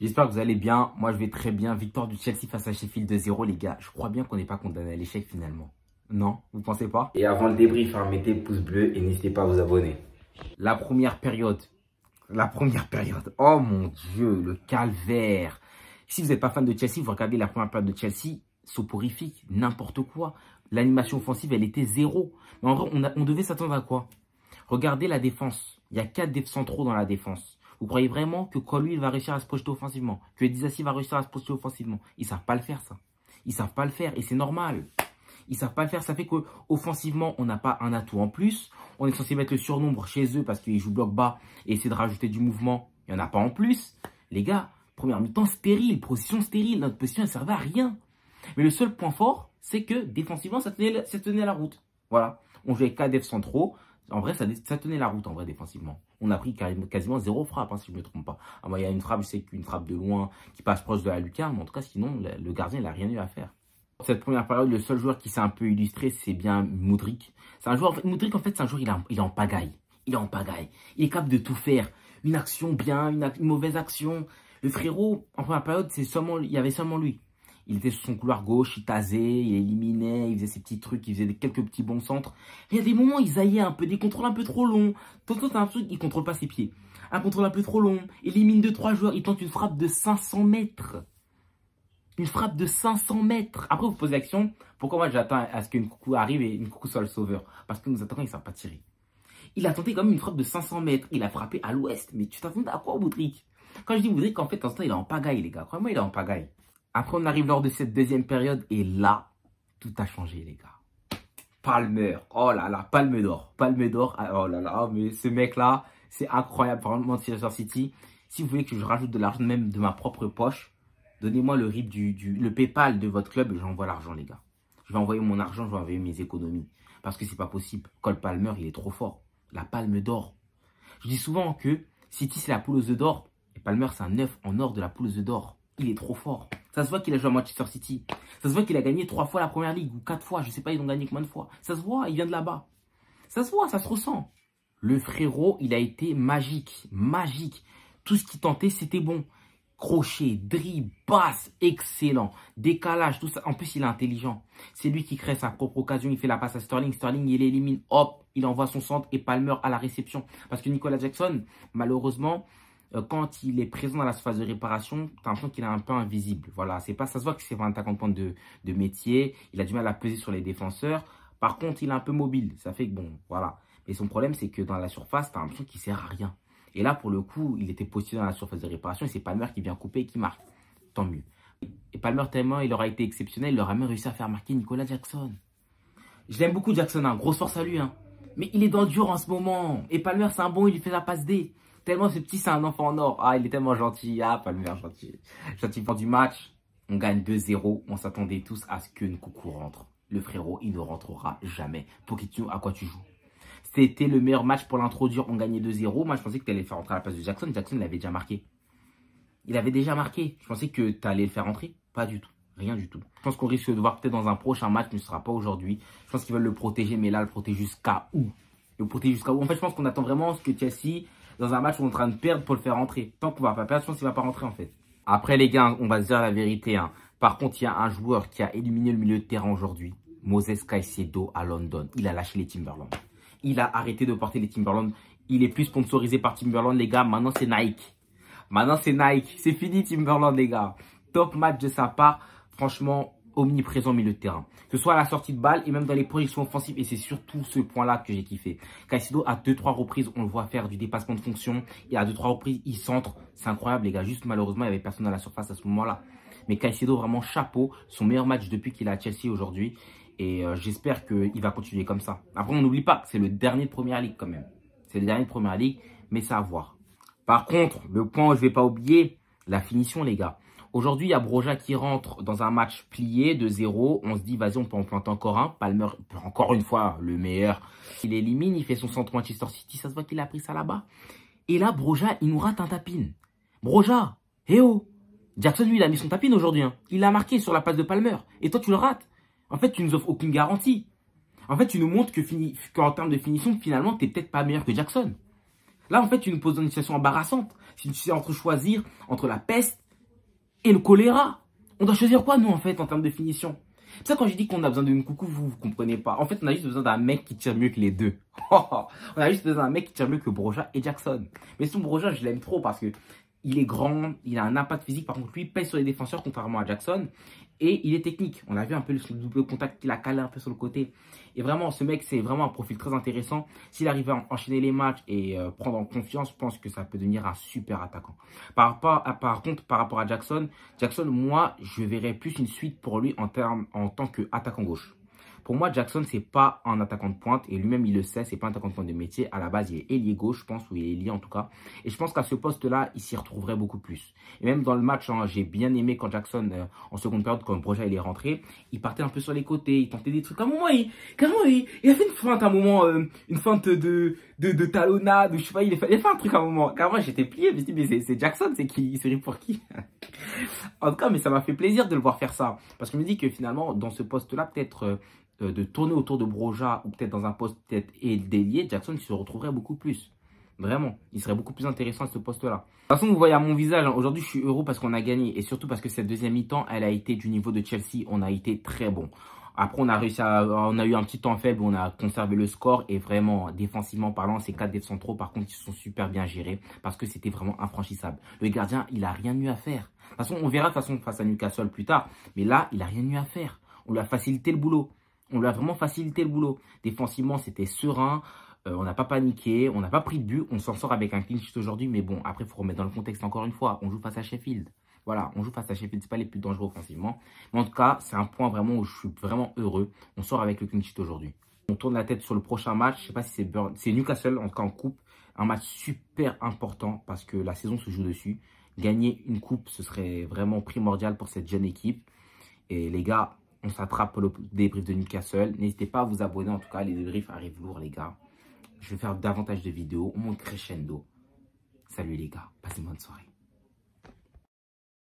J'espère que vous allez bien. Moi, je vais très bien. Victoire du Chelsea face à Sheffield 2-0, les gars. Je crois bien qu'on n'est pas condamné à l'échec finalement. Non, vous pensez pas? Et avant le débrief, mettez le pouce bleu et n'hésitez pas à vous abonner. La première période. Oh mon Dieu, le calvaire. Si vous n'êtes pas fan de Chelsea, vous regardez la première période de Chelsea, soporifique, n'importe quoi. L'animation offensive, elle était zéro. Mais en vrai, on devait s'attendre à quoi? Regardez la défense. Il y a 4 centraux dans la défense. Vous croyez vraiment que Colwill va réussir à se projeter offensivement? Que Disasi va réussir à se projeter offensivement? Ils ne savent pas le faire, ça. Ils ne savent pas le faire et c'est normal. Ils ne savent pas le faire. Ça fait qu'offensivement, on n'a pas un atout en plus. On est censé mettre le surnombre chez eux parce qu'ils jouent bloc bas et essayer de rajouter du mouvement. Il n'y en a pas en plus. Les gars, première mi-temps stérile, position stérile. Notre position ne servait à rien. Mais le seul point fort, c'est que défensivement, ça tenait la route. Voilà. On jouait 4 def centraux. En vrai, ça tenait la route, en vrai, défensivement. On a pris quasiment 0 frappe, hein, si je ne me trompe pas. Ah, moi, il y a une frappe, je sais qu'une frappe de loin qui passe proche de la lucarne. Mais en tout cas, sinon, le gardien, il n'a rien eu à faire. Cette première période, le seul joueur qui s'est un peu illustré, c'est bien Mudryk. C'est un joueur, Mudryk, en fait, c'est un joueur, il est en pagaille. Il est en pagaille. Il est capable de tout faire. Une action bien, une mauvaise action. Le frérot, en première période, il y avait seulement lui. Il était sur son couloir gauche, il tasait, il éliminait, il faisait ses petits trucs, il faisait quelques petits bons centres. Et il y a des moments, il zaillait un peu, des contrôles un peu trop longs. Tantôt, t'as un truc, il ne contrôle pas ses pieds. Un contrôle un peu trop long, il élimine 2-3 joueurs, il tente une frappe de 500 mètres. Une frappe de 500 mètres. Après, vous posez l'action, pourquoi moi j'attends à ce qu'une coucou arrive et une coucou soit le sauveur? Parce que nous attendons, ils ne savent pas tirer. Il a tenté quand même une frappe de 500 mètres, il a frappé à l'ouest. Mais tu t'attends à quoi, Mudryk? Quand je dis Mudryk, en fait, en ce temps, il est en pagaille, les gars. Croyez-moi, il est en pagaille. Après, on arrive lors de cette deuxième période et là, tout a changé, les gars. Palmer, oh là là, Palme d'or. Palme d'or, oh là là, mais ce mec-là, c'est incroyable, vraiment, Manchester City. Si vous voulez que je rajoute de l'argent même de ma propre poche, donnez-moi le RIB le PayPal de votre club et j'envoie l'argent, les gars. Je vais envoyer mon argent, je vais envoyer mes économies. Parce que c'est pas possible. Cole Palmer, il est trop fort. La Palme d'or. Je dis souvent que City, c'est la poule aux œufs d'or. Et Palmer, c'est un œuf en or de la poule aux œufs d'or. Il est trop fort. Ça se voit qu'il a joué à Manchester City. Ça se voit qu'il a gagné 3 fois la première ligue ou 4 fois. Je ne sais pas, ils ont gagné combien de fois. Ça se voit, il vient de là-bas. Ça se voit, ça se ressent. Le frérot, il a été magique. Magique. Tout ce qu'il tentait, c'était bon. Crochet, dribble, passe, excellent. Décalage, tout ça. En plus, il est intelligent. C'est lui qui crée sa propre occasion. Il fait la passe à Sterling. Sterling, il élimine. Hop, il envoie son centre et Palmer à la réception. Parce que Nicolas Jackson, malheureusement, quand il est présent dans la phase de réparation, tu as l'impression qu'il est un peu invisible. Voilà, c'est pas, ça se voit que c'est un attaquant de pointe de métier. Il a du mal à peser sur les défenseurs. Par contre, il est un peu mobile. Ça fait que bon, voilà. Mais son problème, c'est que dans la surface, tu as l'impression qu'il ne sert à rien. Et là, pour le coup, il était positionné dans la surface de réparation et c'est Palmer qui vient couper et qui marque. Tant mieux. Et Palmer, tellement il aura été exceptionnel, il aura même réussi à faire marquer Nicolas Jackson. Je l'aime beaucoup, Jackson. Hein. Grosse force à lui. Hein. Mais il est dans le dur en ce moment. Et Palmer, c'est un bon, il lui fait la passe D. Tellement ce petit, c'est un enfant en or. Ah, il est tellement gentil. Ah, Palmer, gentil. Gentil pour du match. On gagne 2-0. On s'attendait tous à ce que Nkunku rentre. Le frérot, il ne rentrera jamais. Pochettino, à quoi tu joues? C'était le meilleur match pour l'introduire. On gagnait 2-0. Moi, je pensais que tu allais le faire rentrer à la place de Jackson. Jackson, il avait déjà marqué. Il avait déjà marqué. Je pensais que tu allais le faire rentrer. Pas du tout. Rien du tout. Je pense qu'on risque de voir peut-être dans un prochain match, mais ce ne sera pas aujourd'hui. Je pense qu'ils veulent le protéger, mais là, le protéger jusqu'à où? Le protéger jusqu'à où? En fait, je pense qu'on attend vraiment ce que Chelsea, dans un match où on est en train de perdre, pour le faire rentrer. Tant qu'on ne va pas perdre, je pense qu'il ne va pas rentrer, en fait. Après, les gars, on va se dire la vérité. Hein. Par contre, il y a un joueur qui a éliminé le milieu de terrain aujourd'hui. Moses Caicedo à London. Il a lâché les Timberland. Il a arrêté de porter les Timberland. Il est plus sponsorisé par Timberland, les gars. Maintenant, c'est Nike. Maintenant, c'est Nike. C'est fini, Timberland, les gars. Top match de sa part. Franchement, omniprésent au milieu de terrain. Que ce soit à la sortie de balle et même dans les projections offensives. Et c'est surtout ce point-là que j'ai kiffé. Caicedo, à 2-3 reprises, on le voit faire du dépassement de fonction. Et à 2-3 reprises, il centre. C'est incroyable, les gars. Juste, malheureusement, il n'y avait personne à la surface à ce moment-là. Mais Caicedo, vraiment chapeau. Son meilleur match depuis qu'il est à Chelsea aujourd'hui. Et j'espère qu'il va continuer comme ça. Après, on n'oublie pas que c'est le dernier de Première Ligue quand même. C'est le dernier de Première Ligue, mais c'est à voir. Par contre, le point où je ne vais pas oublier, la finition, les gars. Aujourd'hui, il y a Broja qui rentre dans un match plié de 0. On se dit, vas-y, on peut en planter encore un. Palmer, encore une fois, le meilleur. Il élimine, il fait son centre Manchester City. Ça se voit qu'il a pris ça là-bas. Et là, Broja, il nous rate un tapine. Broja, eh oh. Jackson, lui, il a mis son tapine aujourd'hui. Hein. Il l'a marqué sur la passe de Palmer. Et toi, tu le rates. En fait, tu nous offres aucune garantie. En fait, tu nous montres qu'en termes de finition, finalement, tu n'es peut-être pas meilleur que Jackson. Là, en fait, tu nous poses dans une situation embarrassante. Si tu sais choisir entre la peste et le choléra. On doit choisir quoi, nous, en fait, en termes de finition? C'est ça, quand je dis qu'on a besoin d'une coucou, vous comprenez pas. En fait, on a juste besoin d'un mec qui tire mieux que les deux. On a juste besoin d'un mec qui tire mieux que Broja et Jackson. Mais son Broja, je l'aime trop parce que il est grand, il a un impact physique. Par contre, lui, il pèse sur les défenseurs, contrairement à Jackson. Et il est technique. On a vu un peu le double contact qu'il a calé un peu sur le côté. Et vraiment, ce mec, c'est vraiment un profil très intéressant. S'il arrive à enchaîner les matchs et prendre en confiance, je pense que ça peut devenir un super attaquant. Par contre, par rapport à Jackson, moi, je verrais plus une suite pour lui en tant qu'attaquant gauche. Pour moi, Jackson, c'est pas un attaquant de pointe. Et lui-même, il le sait, c'est pas un attaquant de pointe de métier. À la base, il est ailier gauche, je pense, ou il est ailier en tout cas. Et je pense qu'à ce poste-là, il s'y retrouverait beaucoup plus. Et même dans le match, hein, j'ai bien aimé quand Jackson, en seconde période, quand Broja il est rentré, il partait un peu sur les côtés, il tentait des trucs. À un moment, il a fait une feinte à un moment, une feinte de talonnade, ou je sais pas, il a fait un truc à un moment. Car moi, j'étais plié, je me suis dit, mais c'est Jackson, c'est qui? Il serait pour qui? En tout cas, mais ça m'a fait plaisir de le voir faire ça. Parce que je me dis que finalement, dans ce poste-là, peut-être de tourner autour de Broja, ou peut-être dans un poste peut-être d'ailier, Jackson il se retrouverait beaucoup plus. Vraiment, il serait beaucoup plus intéressant à ce poste-là. De toute façon, vous voyez à mon visage, hein, aujourd'hui je suis heureux parce qu'on a gagné. Et surtout parce que cette deuxième mi-temps, elle a été du niveau de Chelsea. On a été très bon. Après, on a eu un petit temps faible, on a conservé le score. Et vraiment, défensivement parlant, ces 4 défenseurs centraux, par contre, ils se sont super bien gérés. Parce que c'était vraiment infranchissable. Le gardien, il a rien eu à faire. De toute façon, on verra de toute façon face à Newcastle plus tard. Mais là, il a rien eu à faire. On lui a facilité le boulot. On lui a vraiment facilité le boulot. Défensivement, c'était serein. On n'a pas paniqué. On n'a pas pris de but. On s'en sort avec un clean sheet aujourd'hui. Mais bon, après, il faut remettre dans le contexte encore une fois. On joue face à Sheffield. Voilà, on joue face à Sheffield. Ce pas les plus dangereux offensivement. Mais en tout cas, c'est un point vraiment où je suis vraiment heureux. On sort avec le clean sheet aujourd'hui. On tourne la tête sur le prochain match. Je ne sais pas si c'est Newcastle, en tout cas en coupe. Un match super important parce que la saison se joue dessus. Gagner une coupe, ce serait vraiment primordial pour cette jeune équipe. Et les gars, on s'attrape pour le débrief de Newcastle. N'hésitez pas à vous abonner. En tout cas, les débriefs arrivent lourds, les gars. Je vais faire davantage de vidéos. Au moins crescendo. Salut les gars. Passez une bonne soirée.